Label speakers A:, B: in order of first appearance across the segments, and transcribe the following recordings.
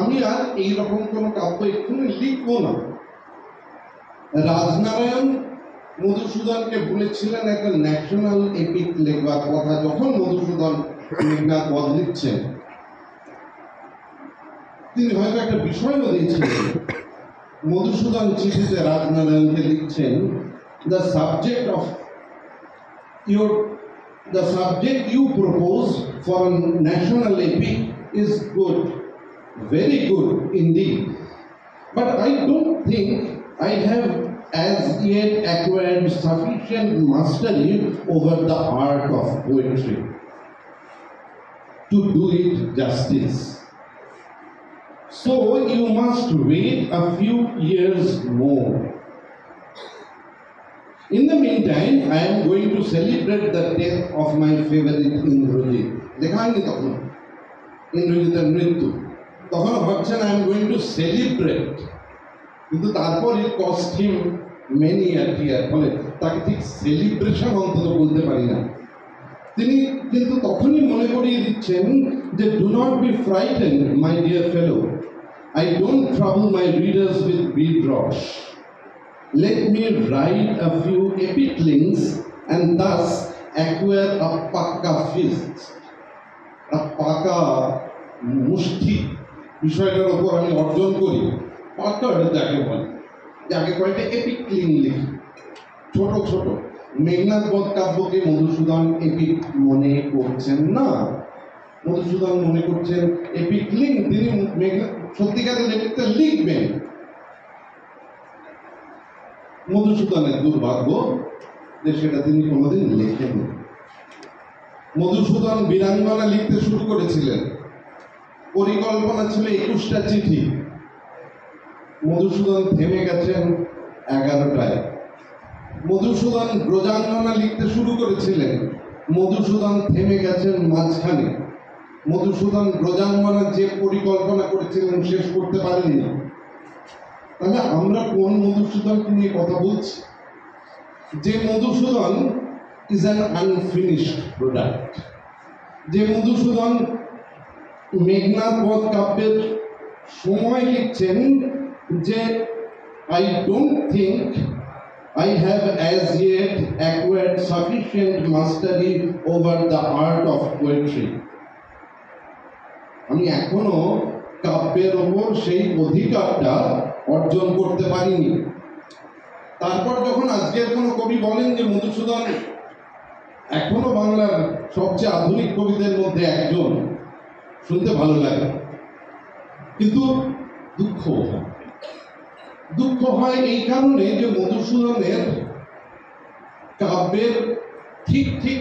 A: আমি আর এইরকম কোন কাব্য এক্ষুনি লিখবো না। রাজনারায়ণ মধুসূদনকে বলেছিলেন একটা ন্যাশনাল এপিক লেখবার কথা। যখন মধুসূদন মেঘনাদ বধ লিখছেন, তিনি হয়তো একটা বিষয়ও দিয়েছিলেন। মধুসূদন চিঠিতে রাজনারায়ণকে লিখছেন, the subject you propose for a national epic is good, very good indeed, but I don't think I have as yet acquired sufficient mastery over the art of poetry to do it justice. So you must wait a few years more. In the meantime, I am going to celebrate the death of my favorite Indrajit. দেখা হয়নি তখন ইন্দ্রজিতের মৃত্যু, তখন ভাবছেন I am going to celebrate, কিন্তু তারপর it cost him many a tear। ফলে তাকে ঠিক সেলিব্রেশন অন্তত বলতে পারি না। তিনি কিন্তু তখনই মনে করিয়ে দিচ্ছেন যে do not be frightened my dear fellow, I don't trouble my readers with bead rush. Let me write a few epiclings and thus acquire a pakka fist, a pakka মুষ্টি বিষয়টার উপর আমি অর্জন করি। পাক্কা যাকে বলে, যাকে কয়েকটা এপিক্লিং লিখি ছোট ছোট। মেঘনাদ বধ কাব্যকে মধুসূদন এপিক মনে করছেন না। মধুসূদন মনে করছেন এপিক্লিং তিনি সত্যিকারের এপিকটা লিখবেন। মধুসূদনের দুর্ভাগ্য যে সেটা তিনি কোনোদিন লেখেননি। মধুসূদন বীরাঙ্গনা লিখতে শুরু করেছিলেন, পরিকল্পনা ছিল 21টা চিঠি। মধুসূদন থেমে গেছেন 11টায়। মধুসূদন ব্রজাঙ্গনা লিখতে শুরু করেছিলেন, মধুসূদন থেমে গেছেন মাঝখানে। মধুসূদন ব্রজাঙ্গনার যে পরিকল্পনা করেছিলেন শেষ করতে পারেননি। তাহলে আমরা কোন মধুসূদনকে নিয়ে কথা বলছি? যে Madhusudan is an unfinished product, যে মধুসূদন মেঘনাদ বধ কাব্যের সময় লিখছেন যে I don't think I have as yet acquired sufficient mastery over the art of poetry. আমি এখনো কাব্যের ওপর সেই অধিকারটা অর্জন করতে পারিনি। তারপর যখন আজকের কোনো কবি বলেন যে মধুসূদন এখনো বাংলার সবচেয়ে আধুনিক কবিদের মধ্যে একজন, শুনতে ভালো লাগে, কিন্তু দুঃখ হয় এই কারণে যে মধুসূদনের কাব্যের ঠিক ঠিক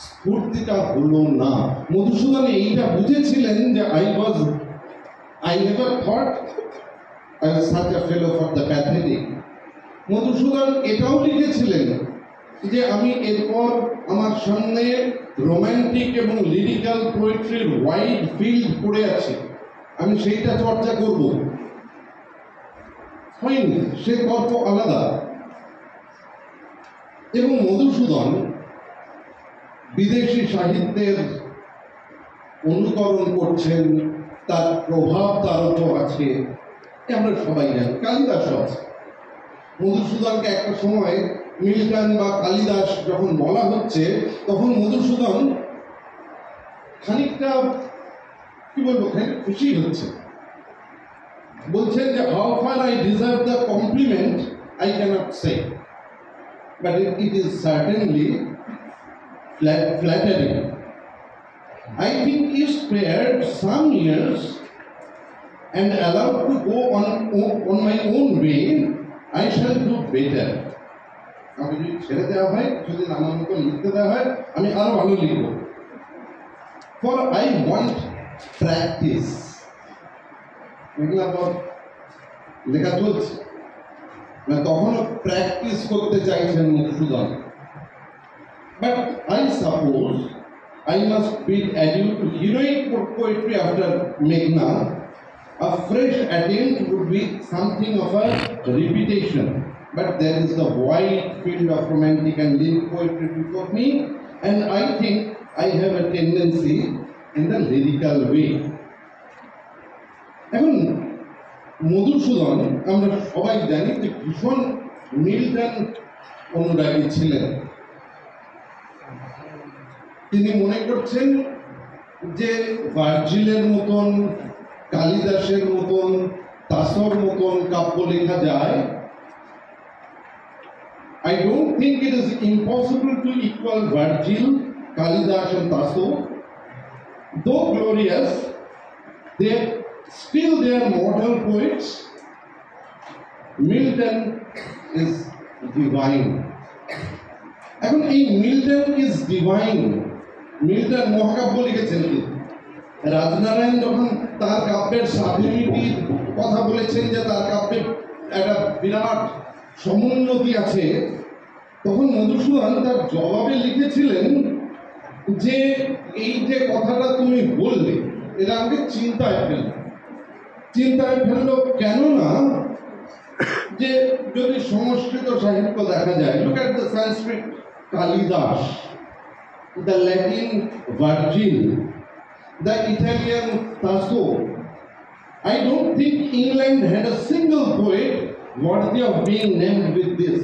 A: স্ফূর্তিটা হলো না। মধুসূদন এইটা বুঝেছিলেন যে I never thought I was such a fellow for the pathetic. Madhusudan এটাও লিখেছিলেন যে আমি এরপর আমার সামনে রোম্যান্টিক এবং লিরিক্যাল পোয়েট্রির ওয়াইড ফিল্ড পড়ে আছে, আমি সেইটা চর্চা করব। হয়নি, সে গল্প আলাদা। এবং মধুসূদন বিদেশি সাহিত্যের অনুকরণ করছেন, তার প্রভাব তার উপর আছে, আমরা সবাই জানি। কালিদাসও আছে। মধুসূদনকে একটা সময় মিল্টন বা কালিদাস যখন বলা হচ্ছে, তখন মধুসূদন খানিকটা কি বলবো, খুশি হচ্ছে। বলছেন যে how far I deserve the compliment I cannot say, but it is certainly flattering. I think you spared some years and allowed to go on my own way, I shall do better. আমি যদি ছেড়ে দেওয়া হয়, যদি আমার মতো লিখতে দেওয়া হয়, আমি আরো ভালো লিখব। For I want practice. Meghnad বধ লেখা চলছে, তখনও প্র্যাকটিস করতে চাইছেন Madhusudan. But I suppose I must bid adieu to heroic poetry after Meghnad. A fresh attempt would be something of a repetition, but there is the wide field of romantic and lyric poetry before me, and I think I have a tendency in the lyrical way. এখন মধুসূদন আমরা সবাই জানি যে ভীষণ Milton অনুরাগী ছিলেন। তিনি মনে করছেন যে ভার্জিলের মতন, কালিদাসের মতন, তাসর মতন কাব্য লেখা যায়। I don't think it is impossible to equal Virgil, Kalidas and Tasso. Though glorious, they are mortal poets. Milton is divine. এখন এই মিল্টন ইজ ডিভাইন, মিল্টন মহাকাব্য লিখেছেন কি? রাজনারায়ণ যখন তার কাব্যের সাবলিমিটির কথা বলেছেন যে তার কাব্যের একটা বিরাট সমুন্নতি আছে, তখন মধুসূদন তার জবাবে লিখেছিলেন যে এই যে কথাটা তুমি বললে এটা আমাকে চিন্তায় ফেললো। কেননা যে যদি সংস্কৃত সাহিত্য দেখা যায়, look at the Sanskrit Kalidas, the Latin Virgil, the Italian Tasso. I don't think England had a single poet worthy of being named with this.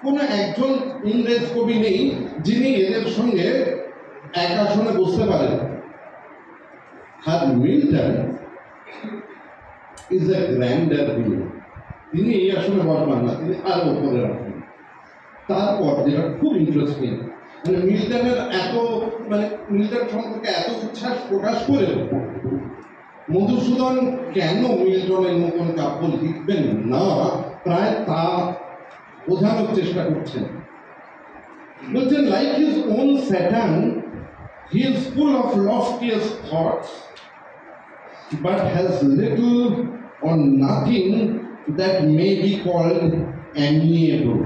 A: কোন একজন ইংরেজ কবি নেই যিনি এদের সঙ্গে এক আসনে বসতে পারেন। আর Milton is a grander being, তিনি এই আসনে বসবেন না, তিনি আরো উপরে রাখেন। তারপর যেটা খুব ইন্টারেস্টিং, মানে মিল্টনের মিল্টন সম্পর্কে এত উচ্ছ্বাস প্রকাশ করে মধুসূদন কেন মিল্টনের মতন কাব্য লিখবেন না, প্রায় তা বোঝানোর চেষ্টা করছেন। বলছেন, like his own Saturn, he is full of loftiest thoughts, but has little or nothing that may be called amiable.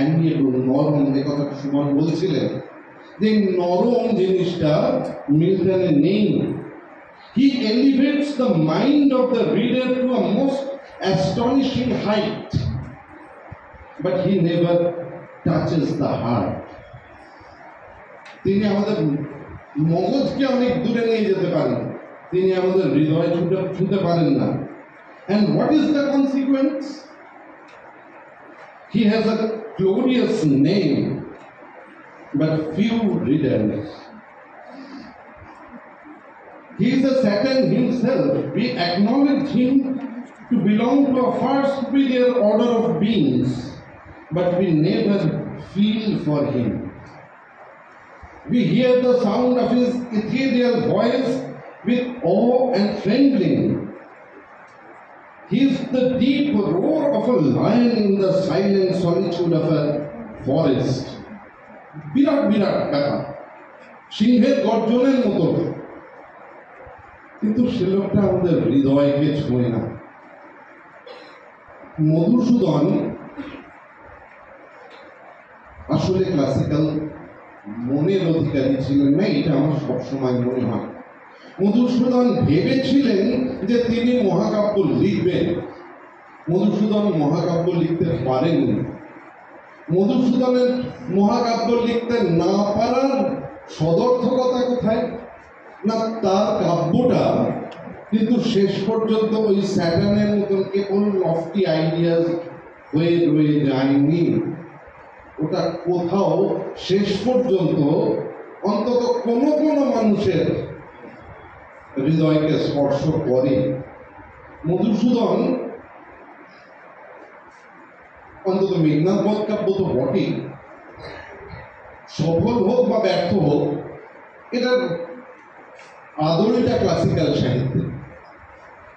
A: Amiable, নরম, যে কথাটা সুমন বলছিলেন, যে নরম জিনিসটা মিল্টনে নেই। He elevates the mind of the reader to a most astonishing height, but he never touches the heart. তিনি আমাদের মগজকে অনেক দূরে নিয়ে যেতে পারেন, তিনি আমাদের হৃদয় ছুঁতে পারেন না। And what is the consequence? He has a glorious name, but few readers. He is a Saturn himself. We acknowledge him to belong to a far superior order of beings, but we never feel for him. We hear the sound of his ethereal voice with awe and trembling. He is the deep roar of a lion in the silent solitude of a forest. বিরাট বিরাট ব্যাপার, সিংহের গর্জনের মতো, কিন্তু সে লোকটা আমাদের হৃদয়কে ছোঁয় না। মধুসূদন আসলে classical মনের অধিকারী ছিলেন না, এটা আমার সবসময় মনে হয়। মধুসূদন ভেবেছিলেন যে তিনি মহাকাব্য লিখবেন, মধুসূদন মহাকাব্য লিখতে পারেননি। মধুসূদনের মহাকাব্য লিখতে না পারার সদর্থকতা কোথায়? না, তার কাব্যটা কিন্তু শেষ পর্যন্ত ওই স্যাটার্নের মতন কেবল লফটি আইডিয়াস হয়ে রয়ে যায়নি। ওটা কোথাও শেষ পর্যন্ত অন্তত কোনো কোনো মানুষের হৃদয়কে স্পর্শ করে। মধুসূদন অন্তত মেঘনাদ বধ কাব্য তো বটেই, সফল হোক বা ব্যর্থ হোক, এটার আদলটা ক্লাসিক্যাল সাহিত্য।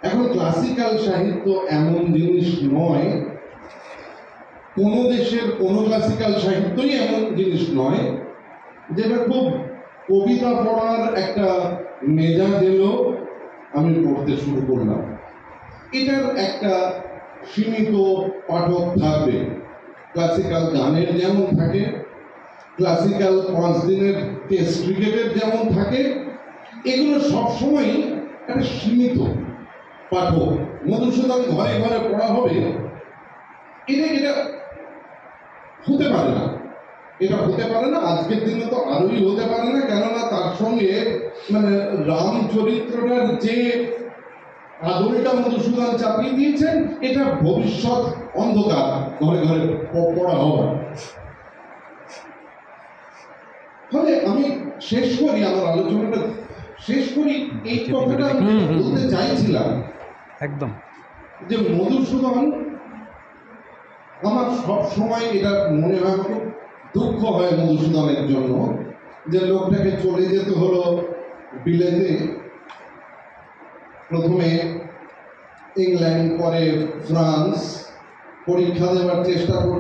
A: এখন ক্লাসিক্যাল সাহিত্য এমন জিনিস নয়, কোনো দেশের কোনো ক্লাসিক্যাল সাহিত্যই এমন জিনিস নয় যেটা খুব কবিতা পড়ার একটা মেজাজ এলো, আমি পড়তে শুরু করলাম। এটার একটা সীমিত পাঠক থাকবে। ক্লাসিক্যাল গানের যেমন থাকে, ক্লাসিক্যাল 5 দিনের টেস্ট ক্রিকেটের যেমন থাকে, এগুলো সবসময়ই একটা সীমিত পাঠক। মধুসূদন ঘরে ঘরে পড়া হবে, এটা হতে পারে না, এটা হতে পারে না। আজকের দিনে তো আরোই হতে পারে না, কেননা তার সঙ্গে রামচরিত্রটার যে আদলটা মধুসূদন চাপিয়ে দিয়েছেন, এটা ভবিষ্যৎ অন্ধকার ঘরে ঘরে পড়া হওয়ার। ফলে আমি শেষ করি, আমার আলোচনাটা শেষ করি এই কথাটা আমি বলতে চাইছিলাম
B: একদম
A: যে মধুসূদন, আমার সব সময় এটা মনে হয়, খুব দুঃখ হয় মধুসূদনের জন্য যে লোকটাকে চলে যেতে হলো বিলেতে, প্রথমে ইংল্যান্ড, পরে ফ্রান্স, পরীক্ষা দেওয়ার চেষ্টা করছে।